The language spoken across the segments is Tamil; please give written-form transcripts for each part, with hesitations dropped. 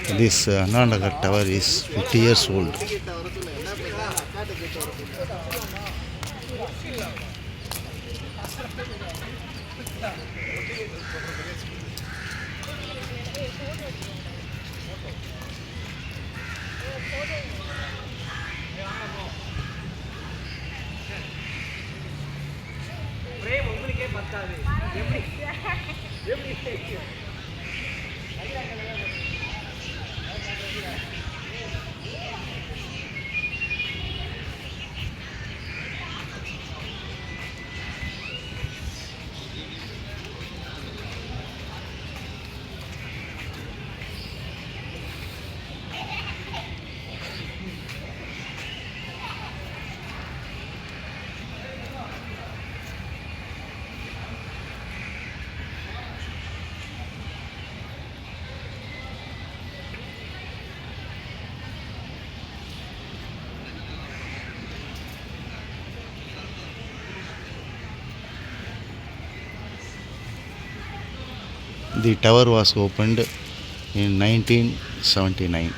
This Annanagar tower is 50 years old. The tower was opened in 1979.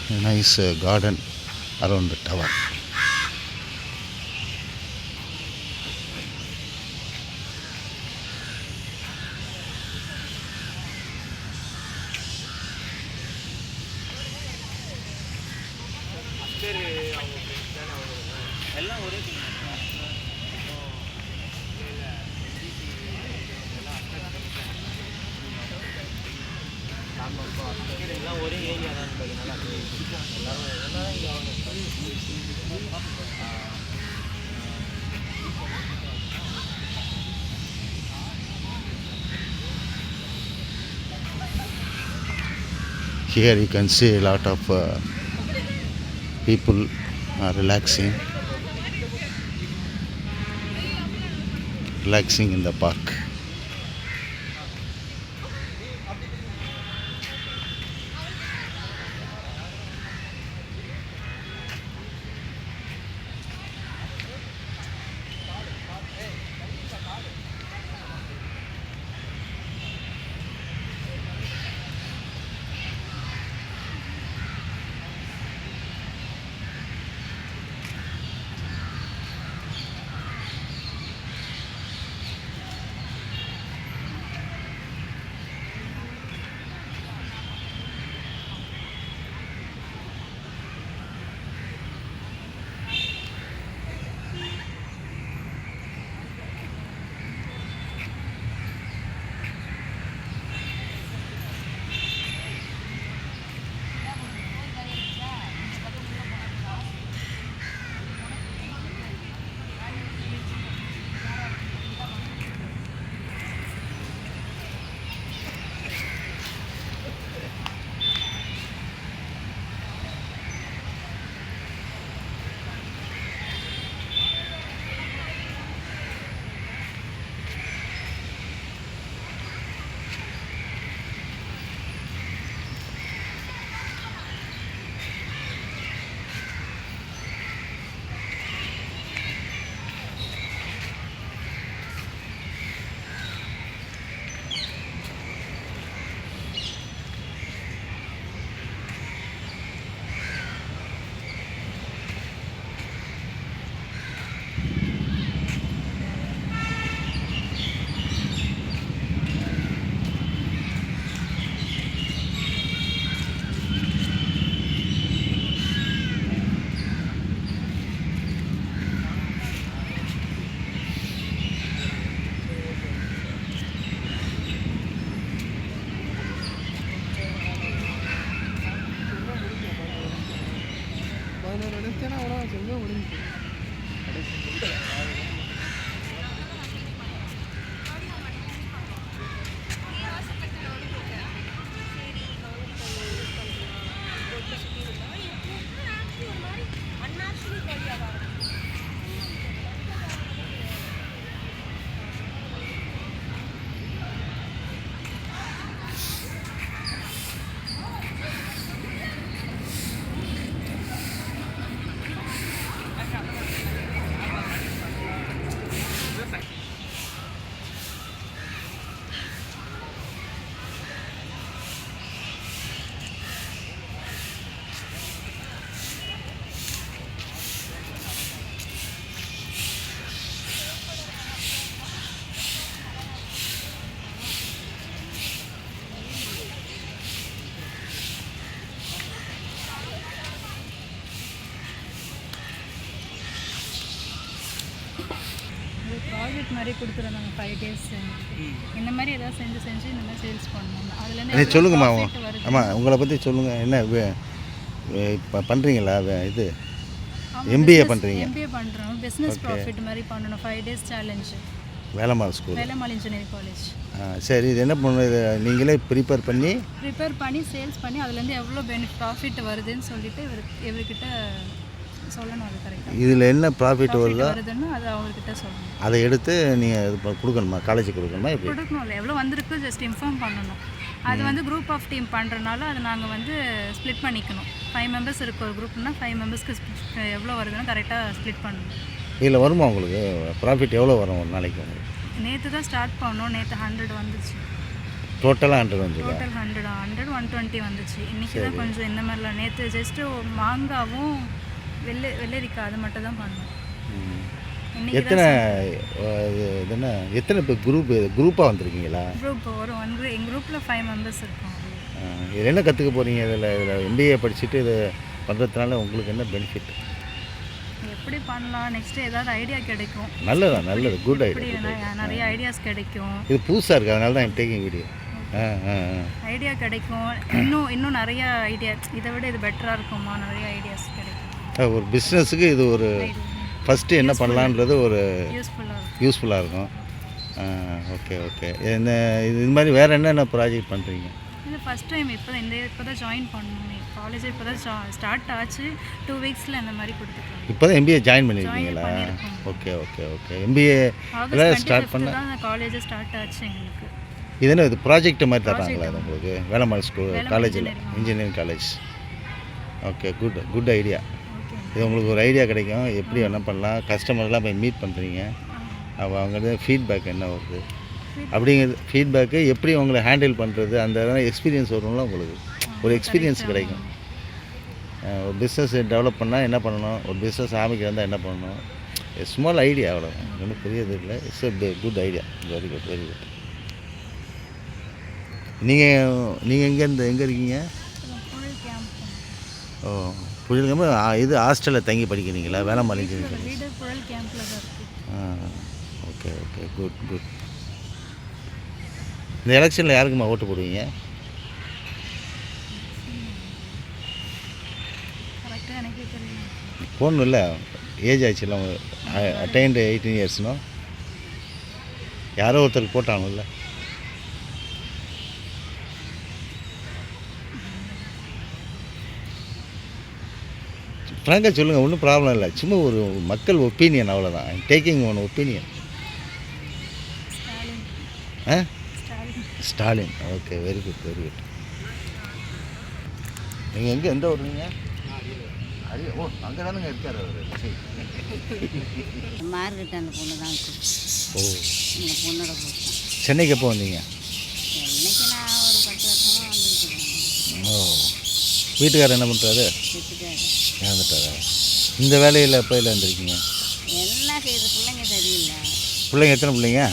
A nice garden around the tower. Here you can see a lot of people are relaxing in the park. முடிஞ்சு ப்ராஜெக்ட் மாதிரி கொடுத்துருவோம் நாங்கள் 5 days இந்த மாதிரி ஏதாவது செஞ்சு இந்த மாதிரி சேல்ஸ் பண்ணணும். அதுலேருந்து சொல்லுங்கம்மா. ஆமாம், உங்களை பற்றி சொல்லுங்கள். என்ன இப்போ பண்ணுறீங்களா? இது எம்பிஏ பண்ணுறீங்க? எம்பிஏ பண்ணுறோம். பிஸ்னஸ் ப்ராஃபிட் மாதிரி பண்ணணும். 5 days challenge. Velammal school, Velammal engineering college. சரி, இது என்ன பண்ணுறது? நீங்களே ப்ரிப்பேர் பண்ணி சேல்ஸ் பண்ணி அதுலேருந்து எவ்வளோ ப்ராஃபிட் வருதுன்னு சொல்லிட்டு இவர்கிட்ட சொல்லணும். அது கரெக்டாக இதில் என்ன ப்ராஃபிட் வருதுன்னு அதை அவர்கிட்ட சொல்லணும். அதை எடுத்து நீங்கள் இது கொடுக்கணுமா? காலேஜுக்கு கொடுக்கணுமா? எப்படி கொடுக்கணும்? இல்லை, எவ்வளோ வந்திருக்கு ஜஸ்ட் இன்ஃபார்ம் பண்ணணும். அது வந்து குரூப் ஆஃப் டீம் பண்ணுறனால அது நாங்கள் வந்து ஸ்ப்ளிட் பண்ணிக்கணும். 5 members இருக்க ஒரு குரூப்னா 5 membersக்கு எவ்வளோ வருதுன்னு கரெக்டாக ஸ்ப்ளிட் பண்ணணும். இதில் வருமா உங்களுக்கு ப்ராஃபிட்? எவ்வளோ வரும் ஒரு நாளைக்கு உங்களுக்கு? நேற்று தான் ஸ்டார்ட் பண்ணோம். நேற்று 100 வந்துச்சு. டோட்டலாக 100 வந்து? டோட்டல் 100 120 வந்துச்சு. இன்றைக்கி தான் கொஞ்சம் இந்த மாதிரிலாம். நேற்று ஜஸ்ட்டு மாங்காவும் வெள்ளரிக்காய் அது மட்டும் தான் பண்ணோம். எத்தனை பேர் குரூப்பாக வந்திருக்கீங்களா? குரூப் எங்கள் குரூப்பில் 5 members இருக்கோம். இதில் என்ன கற்றுக்க போகிறீங்க? இதில் எம்பிஏ படிச்சுட்டு இது பண்ணுறதுனால உங்களுக்கு என்ன பெனிஃபிட்? எப்படி பண்ணலாம், நெக்ஸ்ட்டு ஏதாவது ஐடியா கிடைக்கும். நல்லது, குட் ஐடியா. நிறைய ஐடியாஸ் கிடைக்கும். இது புதுசாக இருக்குது, அதனால தான் டேக்கிங் வீடியோ. ஐடியா கிடைக்கும். இன்னும் நிறைய ஐடியா, இதை விட இது பெட்டராக இருக்குமா, நிறைய ஐடியாஸ் கிடைக்கும். ஒரு பிஸ்னஸுக்கு இது ஒரு ஃபஸ்ட்டு என்ன பண்ணலான்றது ஒரு யூஸ்ஃபுல்லாக இருக்கும். ஓகே. இது மாதிரி வேறு என்னென்ன ப்ராஜெக்ட் பண்ணுறீங்க? இது ஃபஸ்ட் டைம் இப்போ தான் ஜாயின் பண்ணணும். காலேஜ் இப்போ தான் ஸ்டார்ட் ஆச்சு. 2 weeksல இந்த மாதிரி கொடுத்துருக்கோம். இப்போ தான் எம்பிஏ ஜாயின் பண்ணியிருக்கீங்களா? ஓகே. எம்பிஏ ஸ்டார்ட் பண்ண காலேஜ் ஸ்டார்ட் ஆச்சு எங்களுக்கு. இது என்ன இது ப்ராஜெக்ட் மாதிரி தர்றாங்களா இது உங்களுக்கு? வேலம்மாள் ஸ்கூல் காலேஜில், engineering college. Okay, good idea. இது உங்களுக்கு ஒரு ஐடியா கிடைக்கும். எப்படி என்ன பண்ணலாம், கஸ்டமர்லாம் போய் மீட் பண்ணுறீங்க, அவங்கள்ட்ட ஃபீட்பேக் என்ன வருது அப்படிங்கிறது, ஃபீட்பேக்கு எப்படி உங்களை ஹேண்டில் பண்ணுறது, அந்த எக்ஸ்பீரியன்ஸ் வரும்ல உங்களுக்கு. ஒரு எக்ஸ்பீரியன்ஸ் கிடைக்கும். ஒரு பிஸ்னஸ் டெவலப் பண்ணால் என்ன பண்ணணும், ஒரு பிஸ்னஸ் ஆரம்பிக்கிறதா என்ன பண்ணணும், ஸ்மால் ஐடியா, அவ்வளோ ஒன்றும் பெரியது இல்லை. It's a good idea. Very good. நீங்கள் எங்கே இருக்கீங்க? ஓ, புயல் கேம்பு. இது ஹாஸ்டலில் தங்கி படிக்கிறீங்களா? வேலம்மாள் இன்ஜினியரிங். Okay, good. இந்த எலெக்ஷனில் யாருக்குமா ஓட்டு போடுவீங்க? போடணும் இல்லை, ஏஜ் ஆச்சுல்ல, அட்டைன்டு 18 yearsனோ யாரோ ஒருத்தருக்கு போட்டாங்கல்ல. ஃப்ராங்காக சொல்லுங்கள், ஒன்றும் ப்ராப்ளம் இல்லை. சும்மா ஒரு மக்கள் ஒப்பீனியன், அவ்வளோதான். Taking one opinion. Stalin. Okay, very good. நீங்கள் எந்த ஊருங்க? ஓ, அங்கே தானுங்க இருக்கார் அவர். மார்க்கெட் அந்த பொண்ணு தான். ஓ, இந்த பொண்ணோட போட்டு. சென்னைக்கு எப்போ வந்தீங்க? சென்னைக்கு நான் ஒரு 10 வருஷமாக வந்துருக்கேன். ஓ, வீட்டுக்காரர் என்ன பண்ணுறாரு? இறந்துட்டாரா? இந்த வேலையில் எப்போ வந்திருக்கீங்க? என்ன செய்யுது, பிள்ளைங்க சரியில்லை. பிள்ளைங்க எத்தனை பிள்ளைங்க?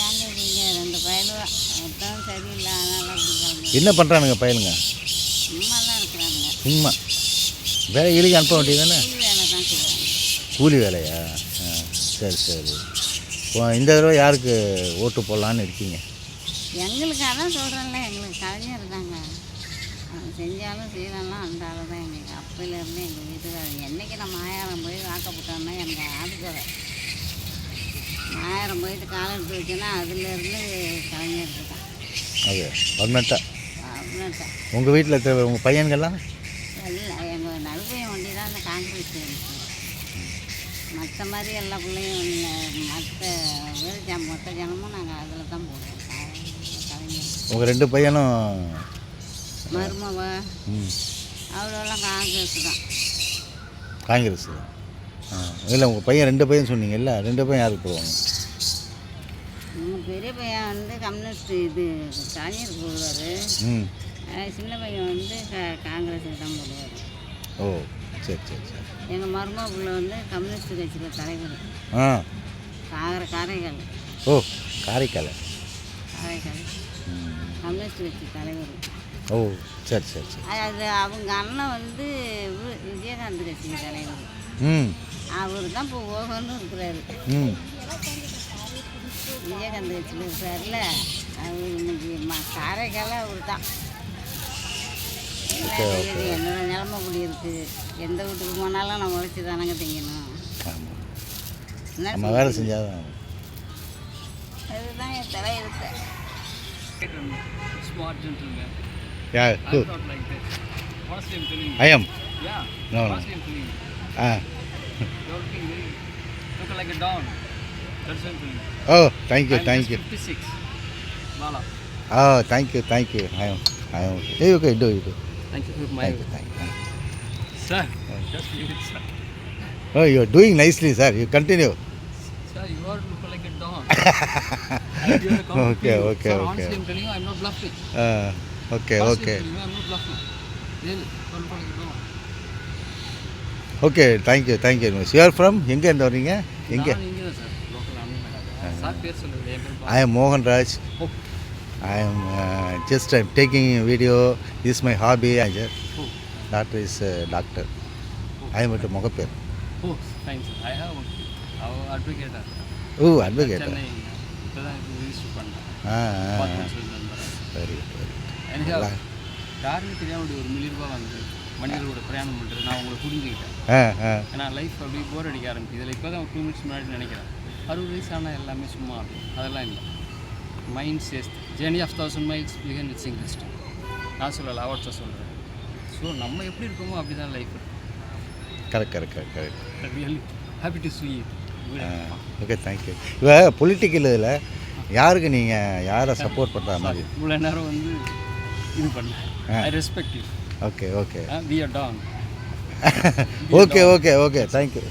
அங்கே இங்கே 2 பயலுவா. மொத்தம் சரியில்லை, அதனால அப்படி என்ன பண்ணுறானுங்க பயலுங்க? சும்மா தான் இருக்கிறானுங்க. சும்மா வேலை இழுக்கு அனுப்ப வேண்டியது தானே? கூலி வேலை தான் செய்வாங்க. கூலி வேலையா? சரி. இந்த தடவை யாருக்கு ஓட்டு போடலான்னு இருக்கீங்க? எங்களுக்கு அதான் சொல்கிறேன்ல, எங்களுக்கு கலைஞர் தாங்க. செஞ்சாலும் செய்யலாம் அந்த ஆள் தான் எங்களுக்கு அப்போலேருந்து எங்கள் வீட்டுக்காரர் என்றைக்கு நம்ம ஆயிரம் போய் வாக்கப்பட்டோம்னா எங்கள் ஆட்டுக்கரை ஆயிரம் போயிட்டு காலம் எடுத்து வச்சோன்னா அதுலேருந்து கலைஞருக்கு தான் அது பர்மனெண்ட்டாக. அப்படின்ட்டா உங்கள் வீட்டில் உங்கள் பையன்கள்லாம்? இல்லை எங்கள் நடுப்பையன் வண்டி தான் அந்த காங்கிரஸ் இருந்துச்சு. மற்ற மாதிரி எல்லா பிள்ளையும் மற்ற மொத்த ஜனமும் நாங்கள் அதில் தான் போடுவோம் கலைஞர். உங்கள் 2 பையனும்? மருமவ ம், அவ்வளோலாம் காங்கிரஸ் தான். காங்கிரஸ் தான். இல்லை உங்கள் பையன் 2 பையன் சொன்னீங்கல்ல, 2 பையன் யாருக்கு போடுவாங்க? பெரிய பையன் வந்து கம்யூனிஸ்ட் இது கலைஞருக்கு போடுவார். ம். சின்ன பையன் வந்து காங்கிரஸுக்கு தான் போடுவார். ஓ சரி சரி சரி. எங்கள் மருமக பிள்ளை வந்து கம்யூனிஸ்ட் கட்சியில் தலைவர். ஆ. காரைக்கால். ஓ காரைக்கால். காரைக்கால் ம். கம்யூனிஸ்ட் கட்சி தலைவர். ஓ சரி சரி சரி. அது அவங்க அண்ணன் வந்து விஜயகாந்த் கட்சி தலைவர். ம். அவர் தான் இப்போ ஓகன்னு இருக்கிறாரு. ம். விஜயகாந்த் கட்சியில் இருக்கிறாருல, அவர் இன்னைக்கு காரைக்கால அவர் தான். என்னோட நிலமை இப்படி இருக்குது. எந்த வீட்டுக்கு போனாலும் நம்ம உழைச்சி தானங்க திங்கணும். ஆமாம், என்ன நம்ம வேலை செஞ்சால் தான். அதுதான் என் தலையெழுத்து. Smart gentleman. Yeah, I'm good. not like that. Honestly, I'm telling you. I am. Yeah. No, no. Honestly, I'm telling you. Ah. You're looking very, looking like a don. That's what I'm telling you. Oh, thank you, I'm thank just you. 56. Bala. Oh, thank you, thank you. I am. Hey, okay, do it. Thank you. Thank you, thank you. Sir, just leave it, sir. Oh, you are doing nicely, sir. You continue. Sir, you are looking like a don. I give a compliment Okay, to you. okay, Sir, okay. honestly, I'm telling you, I'm not bluffing. Okay, Honestly, okay. I'm telling you, I'm not bluffing. Really, you're looking like a don. Okay, thank you very much. You are from? எங்கே இருந்து வர்றீங்க? எங்கே? நான் இங்கே தான் சார் லோக்கல் அண்ணன். சார் பேர் சொல்லுங்கள் என் பேர் I am Mohan Raj. Oh. I am I'm taking a video. This is my hobby. Oh. Doctor is doctor. I am at Mogapur. Oh, fine sir. I have our advocate. Oh, advocate. Chennai இப்போ தான் ரிஜிஸ்டர் பண்ணேன். Ah, very good. எனக்கு நல்லா. யாருன்னு தெரியாமல் ஒரு $1 மில்லியன் வந்து மனிதர்களோட பிரயாணம் பண்ணுறது நான் உங்களை புரிஞ்சுக்கிட்டேன். ஏன்னா லைஃப் அப்படியே போர் அடிக்க ஆரம்பிக்குது. இதில் இப்போ தான் 2 மினிட்ஸ் முன்னாடி நினைக்கிறேன் 60 வயசு ஆனால் எல்லாமே சும்மா இருக்கும். அதெல்லாம் இல்லை. Mind says journey of 1000 miles begin with single step. நான் சொல்லலை, அவர்கிட்ட சொல்கிறேன். ஸோ நம்ம எப்படி இருக்கோமோ அப்படி தான் லைஃப் இருக்கும். Correct. Really happy to see you. Okay, thank you. இப்போ பொலிட்டிக்கல் இதில் யாருக்கு நீங்கள் யாரை சப்போர்ட் பண்ணுற மாதிரி? இவ்வளோ நேரம் வந்து இது பண்ணேன். I respect you. Okay. We are done. Okay. Thank you.